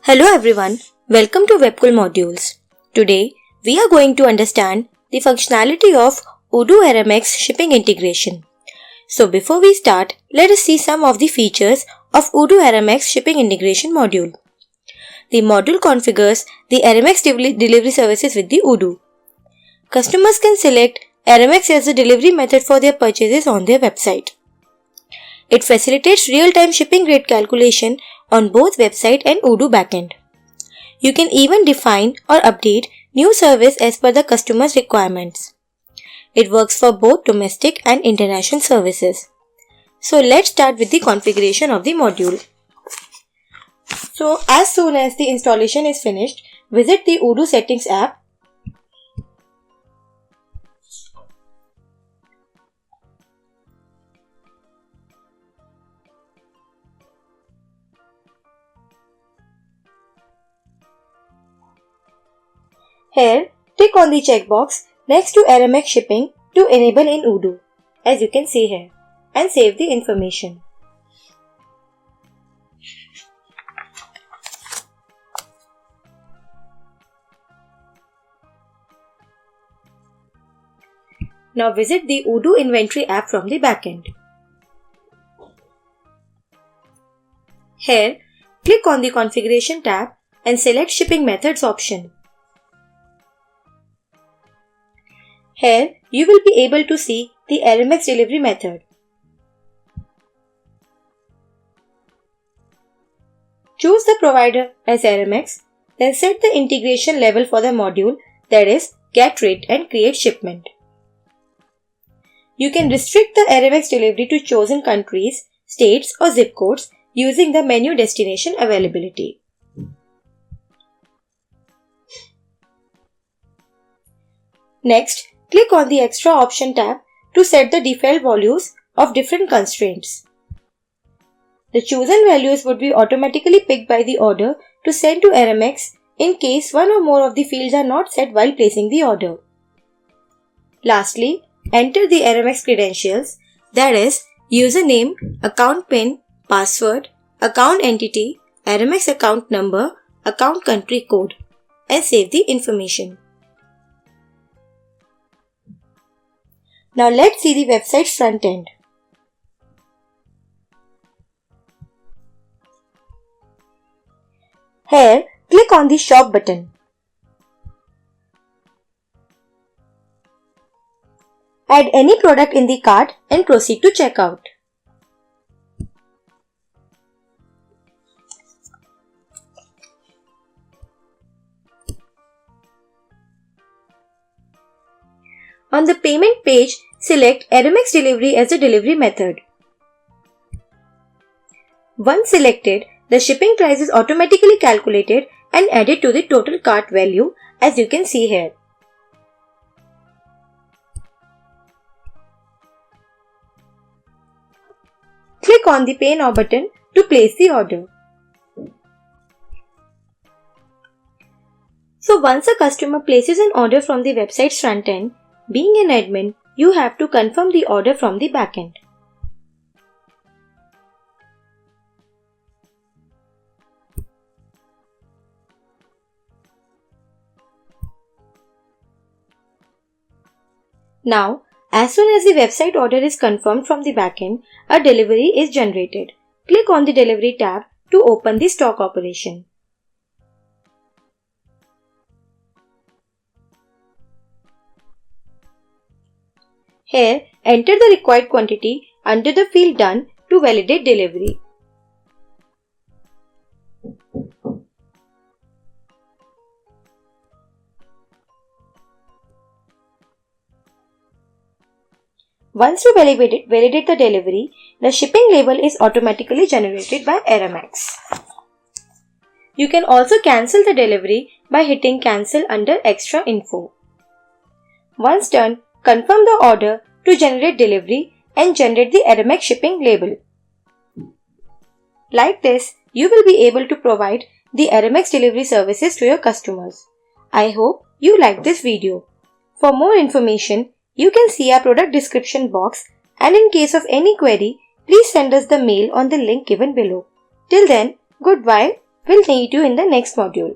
Hello everyone, welcome to Webkul modules. Today, we are going to understand the functionality of Odoo Aramex shipping integration. So before we start, let us see some of the features of Odoo Aramex shipping integration module. The module configures the Aramex delivery services with the Odoo. Customers can select Aramex as the delivery method for their purchases on their website. It facilitates real-time shipping rate calculation on both website and Odoo backend. You can even define or update new service as per the customer's requirements. It works for both domestic and international services. So let's start with the configuration of the module. So as soon as the installation is finished, visit the Odoo settings app. Here, click on the checkbox next to Aramex shipping to enable in Odoo, as you can see here, and save the information. Now visit the Odoo inventory app from the backend. Here, click on the configuration tab and select shipping methods option. Here, you will be able to see the Aramex delivery method. Choose the provider as Aramex, then set the integration level for the module, that is, get rate and create shipment. You can restrict the Aramex delivery to chosen countries, states or zip codes using the menu destination availability. Next, click on the Extra Option tab to set the default values of different constraints. The chosen values would be automatically picked by the order to send to Aramex in case one or more of the fields are not set while placing the order. Lastly, enter the Aramex credentials, that is, username, account PIN, password, account entity, Aramex account number, account country code, and save the information. Now let's see the website's front end. Here, click on the Shop button. Add any product in the cart and proceed to checkout. On the payment page, select Aramex delivery as the delivery method. Once selected, the shipping price is automatically calculated and added to the total cart value, as you can see here. Click on the Pay Now button to place the order. So once a customer places an order from the website's front end, being an admin, you have to confirm the order from the backend. Now, as soon as the website order is confirmed from the backend, a delivery is generated. Click on the Delivery tab to open the stock operation. Here, enter the required quantity under the field Done to validate delivery. Once you validate the delivery, the shipping label is automatically generated by Aramex. You can also cancel the delivery by hitting Cancel under Extra Info. Once done, confirm the order to generate delivery and generate the Aramex shipping label. Like this, you will be able to provide the Aramex delivery services to your customers. I hope you liked this video. For more information, you can see our product description box, and in case of any query, please send us the mail on the link given below. Till then, goodbye. We'll meet you in the next module.